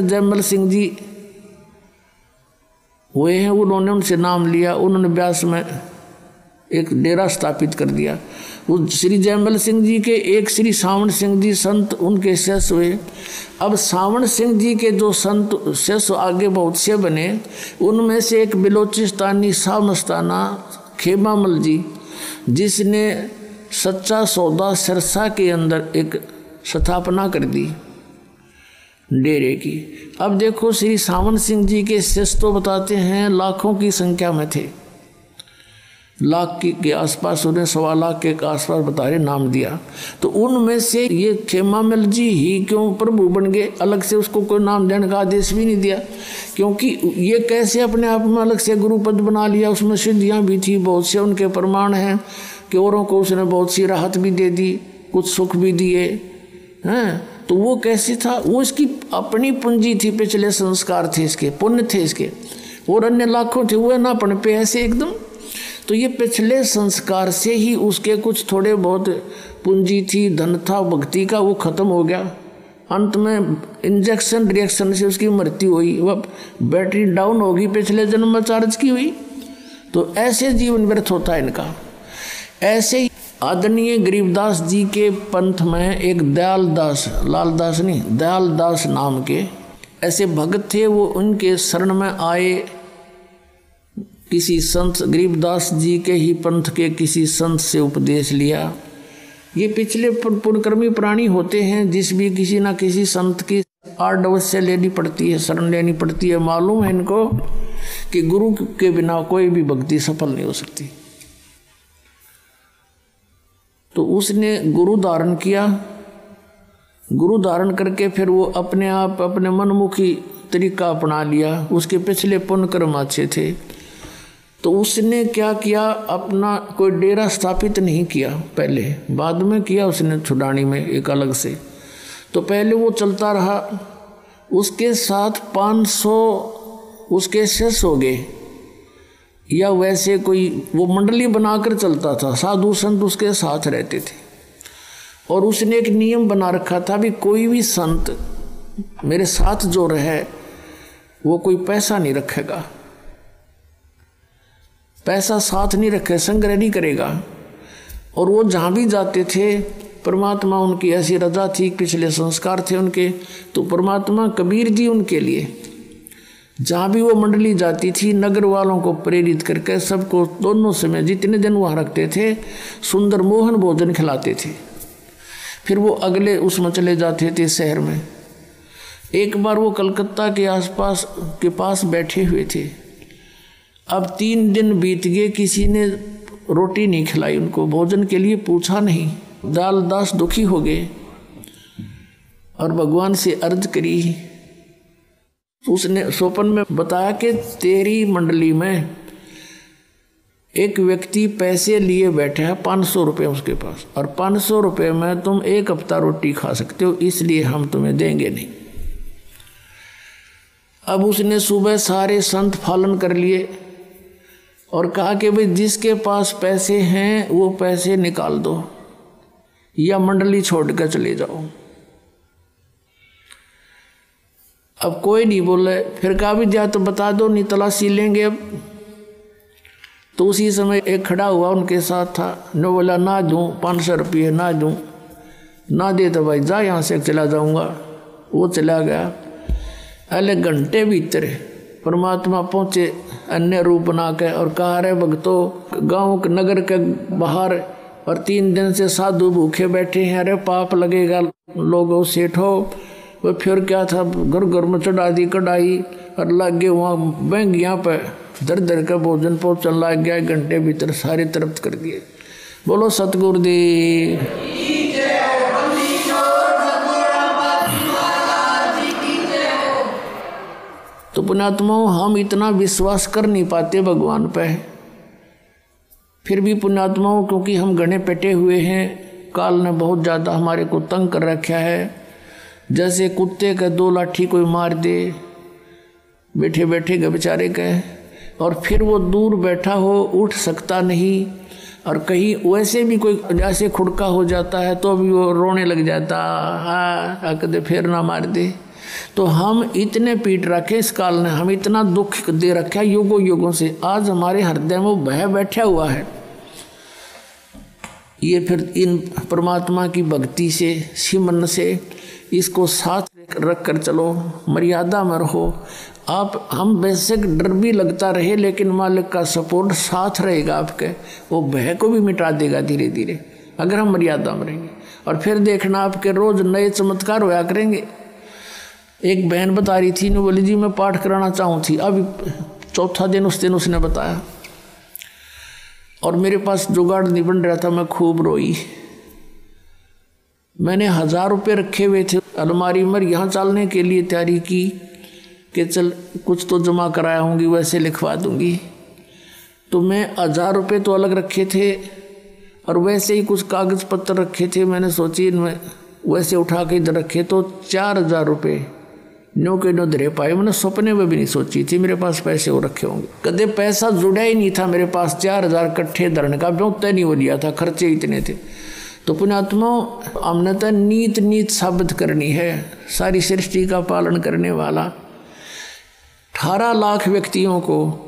जयमल सिंह जी हुए हैं, उन्होंने उनसे नाम लिया, उन्होंने ब्यास में एक डेरा स्थापित कर दिया। वो श्री जयमल सिंह जी के एक श्री सावण सिंह जी संत उनके शिष्य हुए। अब सावण सिंह जी के जो संत शिष्य आगे बहुत से बने, उनमें से एक बिलोचिस्तानी शाह मस्ताना खेमामल जी, जिसने सच्चा सौदा सिरसा के अंदर एक स्थापना कर दी डेरे की। अब देखो श्री सावन सिंह जी के शिष्य तो बताते हैं लाखों की संख्या में थे, लाख के आसपास, उन्हें 1.25 लाख के आसपास बता रहे नाम दिया। तो उनमें से ये खेमामल जी ही क्यों प्रभु बन गए, अलग से उसको कोई नाम देने का आदेश भी नहीं दिया, क्योंकि ये कैसे अपने आप में अलग से गुरु पद बना लिया। उसमें सिद्धियाँ भी थी, बहुत से उनके प्रमाण हैं कि औरों को उसने बहुत सी राहत भी दे दी, कुछ सुख भी दिए हैं। तो वो कैसे था, वो इसकी अपनी पूंजी थी, पिछले संस्कार थे इसके, पुण्य थे इसके, और अन्य लाखों थे वो ना पन पे ऐसे एकदम। तो ये पिछले संस्कार से ही उसके कुछ थोड़े बहुत पूंजी थी, धन था भक्ति का, वो खत्म हो गया। अंत में इंजेक्शन रिएक्शन से उसकी मृत्यु हुई, वह बैटरी डाउन होगी, पिछले जन्म में चार्ज की हुई। तो ऐसे जीवन व्यर्थ होता है इनका। ऐसे ही आदरणीय गरीबदास जी के पंथ में एक दयालदास, लालदास नहीं, दयालदास नाम के ऐसे भगत थे। वो उनके शरण में आए, किसी संत, गरीबदास जी के ही पंथ के किसी संत से उपदेश लिया। ये पिछले पुण्यकर्मी प्राणी होते हैं, जिस भी किसी ना किसी संत की आड़ अवश्य लेनी पड़ती है, शरण लेनी पड़ती है। मालूम है इनको कि गुरु के बिना कोई भी भक्ति सफल नहीं हो सकती। तो उसने गुरु धारण किया, गुरु धारण करके फिर वो अपने आप अपने मनमुखी तरीका अपना लिया। उसके पिछले पुण्यकर्म अच्छे थे, तो उसने क्या किया, अपना कोई डेरा स्थापित नहीं किया पहले, बाद में किया उसने छुडानी में एक अलग से। तो पहले वो चलता रहा, उसके साथ 500 उसके शिष्य हो गए, या वैसे कोई वो मंडली बनाकर चलता था, साधु संत उसके साथ रहते थे। और उसने एक नियम बना रखा था भी कोई भी संत मेरे साथ जो रहे वो कोई पैसा नहीं रखेगा, पैसा साथ नहीं रखे, संग्रह नहीं करेगा। और वो जहाँ भी जाते थे, परमात्मा उनकी ऐसी रजा थी, पिछले संस्कार थे उनके, तो परमात्मा कबीर जी उनके लिए जहाँ भी वो मंडली जाती थी, नगर वालों को प्रेरित करके सबको दोनों समय जितने दिन वहाँ रखते थे, सुंदर मोहन भोजन खिलाते थे। फिर वो अगले उसमें चले जाते थे शहर में। एक बार वो कलकत्ता के आसपास के पास बैठे हुए थे। अब 3 दिन बीत गए, किसी ने रोटी नहीं खिलाई उनको, भोजन के लिए पूछा नहीं। दयालदास दुखी हो गए और भगवान से अर्ज करी। उसने स्वप्न में बताया कि तेरी मंडली में एक व्यक्ति पैसे लिए बैठा है, 500 रुपये उसके पास, और 500 रुपये में तुम 1 हफ्ता रोटी खा सकते हो, इसलिए हम तुम्हें देंगे नहीं। अब उसने सुबह सारे संत पालन कर लिए और कहा कि भाई जिसके पास पैसे हैं वो पैसे निकाल दो या मंडली छोड़ कर चले जाओ। अब कोई नहीं बोले। फिर कहा भी जा तो बता दो, नहीं तलाशी लेंगे अब। तो उसी समय एक खड़ा हुआ उनके साथ था, न बोला ना दूँ 500 रुपये, ना दूँ, ना दे तो भाई जा यहाँ से चला जाऊँगा। वो चला गया। अगले घंटे भीतर परमात्मा पहुँचे अन्य रूप बना के और कहा रे भक्तों, गाँव के नगर के बाहर और 3 दिन से साधु भूखे बैठे हैं, अरे पाप लगेगा लोगों सेठो। वो फिर क्या था, घर घर में चढ़ा दी कढ़ाई और लग गए वहाँ बैंगियाँ पे दर दर का भोजन पहुँचने लग गया। 1 घंटे भीतर सारे तरफ कर दिए। बोलो सतगुरुदेव। तो पुण्यात्माओं, हम इतना विश्वास कर नहीं पाते भगवान पे। फिर भी पुण्यात्माओं, क्योंकि हम घने पेटे हुए हैं, काल ने बहुत ज़्यादा हमारे को तंग कर रखा है। जैसे कुत्ते का 2 लाठी कोई मार दे बैठे बैठे के बेचारे के, और फिर वो दूर बैठा हो, उठ सकता नहीं, और कहीं वैसे भी कोई जैसे खुड़का हो जाता है तो भी वो रोने लग जाता, हाँ कदे फिर ना मार दे। तो हम इतने पीट रखे इस काल ने, हम इतना दुख दे रखा युगों युगों से, आज हमारे हृदय में भय बैठा हुआ है। ये फिर इन परमात्मा की भक्ति से, सिमरन से इसको साथ रख कर चलो, मर्यादा में रहो आप। हम बेशक डर भी लगता रहे, लेकिन मालिक का सपोर्ट साथ रहेगा आपके, वो भय को भी मिटा देगा धीरे धीरे अगर हम मर्यादा में रहेंगे। और फिर देखना आपके रोज नए चमत्कार होया करेंगे। एक बहन बता रही थी, ने बोली जी मैं पाठ कराना चाहूँ थी, अभी चौथा दिन उस दिन उसने बताया, और मेरे पास जुगाड़ नहीं बन रहा था, मैं खूब रोई। मैंने 1000 रुपये रखे हुए थे अलमारी में, यहाँ चलने के लिए तैयारी की कि चल कुछ तो जमा कराया होंगी, वैसे लिखवा दूंगी। तो मैं 1000 रुपये तो अलग रखे थे और वैसे ही कुछ कागज पत्र रखे थे। मैंने सोची इनमें वैसे उठा के इधर रखे तो 4000 रुपये नो के नो धरे पाए। मैंने सपने में भी नहीं सोची थी मेरे पास पैसे वो रखे होंगे, कदे पैसा जुड़ा ही नहीं था मेरे पास। 4000 इकट्ठे धरने का ब्यों तय नहीं हो लिया था, खर्चे इतने थे। तो पुण्यात्मा हमने तो नीत साबित करनी है, सारी सृष्टि का पालन करने वाला 18 लाख व्यक्तियों को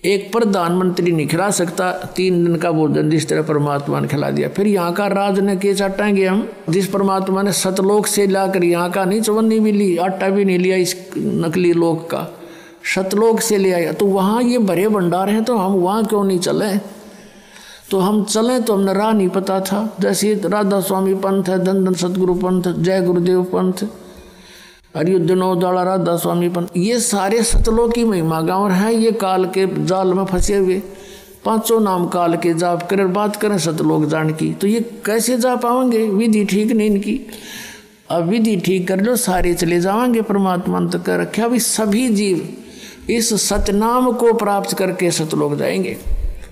एक प्रधानमंत्री नहीं खिला सकता 3 दिन का भोजन जिस तरह परमात्मा ने खिला दिया। फिर यहाँ का राज ने के चाटेंगे हम, जिस परमात्मा ने सतलोक से लाकर यहाँ का नहीं चवन्नी भी ली, आटा भी नहीं लिया इस नकली लोक का, सतलोक से ले आया। तो वहाँ ये भरे भंडार हैं, तो हम वहाँ क्यों नहीं चले? तो हम चलें तो हमने राह नहीं पता था। जैसे राधा स्वामी पंथ है, धन धन सतगुरु पंथ, जय गुरुदेव पंथ, हरियुद्ध नौदाड़ा राधा स्वामी पंथ, ये सारे सतलों की महिमा गाँव है। ये काल के जाल में फंसे हुए 5 नाम काल के जाप करें, बात करें सतलोक जान की, तो ये कैसे जा पाएंगे? विधि ठीक नहीं इनकी। अब विधि ठीक कर लो, सारे चले जाएंगे परमात्मा तक कर रखे। अभी सभी जीव इस सतनाम को प्राप्त करके सतलोक जाएंगे।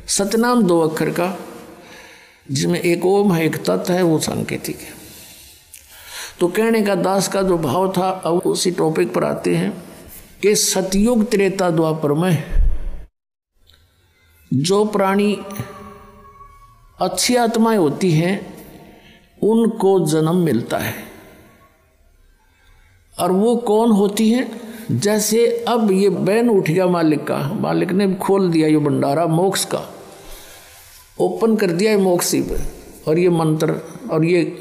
सतनाम 2 अक्षर का, जिसमें एक ओम है एक तत् है, वो सांकेतिक है। तो कहने का दास का जो भाव था, अब उसी टॉपिक पर आते हैं कि सतयुग त्रेता द्वापर में जो प्राणी अच्छी आत्माएं होती हैं उनको जन्म मिलता है। और वो कौन होती हैं? जैसे अब ये बैन उठ गया मालिक का, मालिक ने खोल दिया ये भंडारा मोक्ष का, ओपन कर दिया है मोक्ष पे, और ये मंत्र और ये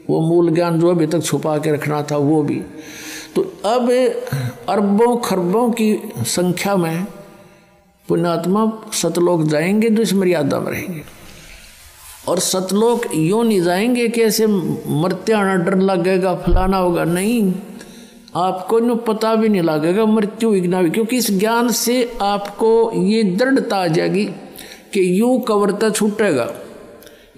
वो मूल ज्ञान जो अभी तक छुपा के रखना था वो भी। तो अब अरबों खरबों की संख्या में पुण्यात्मा सतलोक जाएंगे जो इस मर्यादा में रहेंगे। और सतलोक यूँ नहीं जाएंगे कि ऐसे मरते आना डर लगेगा फलाना होगा, नहीं, आपको न पता भी नहीं लगेगा मृत्यु विघ्ना भी, क्योंकि इस ज्ञान से आपको ये दृढ़ता आ जाएगी कि यूँ कवरता छूटेगा।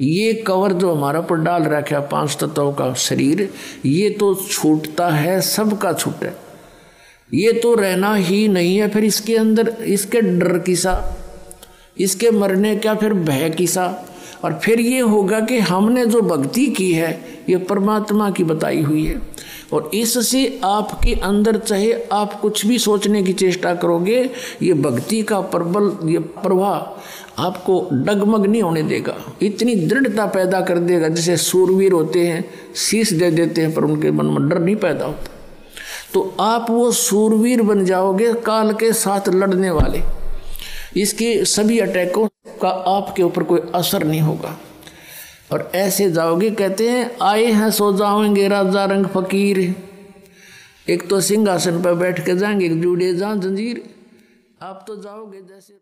ये कवर जो हमारा पर डाल रखा 5 तत्वों का शरीर, ये तो छूटता है, सबका छूटे, ये तो रहना ही नहीं है। फिर इसके अंदर इसके डर किसा, इसके मरने का फिर भय किसा। और फिर ये होगा कि हमने जो भक्ति की है ये परमात्मा की बताई हुई है, और इससे आपके अंदर चाहे आप कुछ भी सोचने की चेष्टा करोगे, ये भक्ति का प्रबल ये प्रवाह आपको डगमग नहीं होने देगा, इतनी दृढ़ता पैदा कर देगा। जैसे सूरवीर होते हैं शीश दे देते हैं पर उनके मन में डर नहीं पैदा होता, तो आप वो सूरवीर बन जाओगे काल के साथ लड़ने वाले। इसके सभी अटैकों का आपके ऊपर कोई असर नहीं होगा, और ऐसे जाओगे। कहते हैं आए हैं सो जाओगे राजा रंग फकीर, एक तो सिंहासन पर बैठ के जाएंगे, एक जुड़े जहाँ जंजीर। आप तो जाओगे जैसे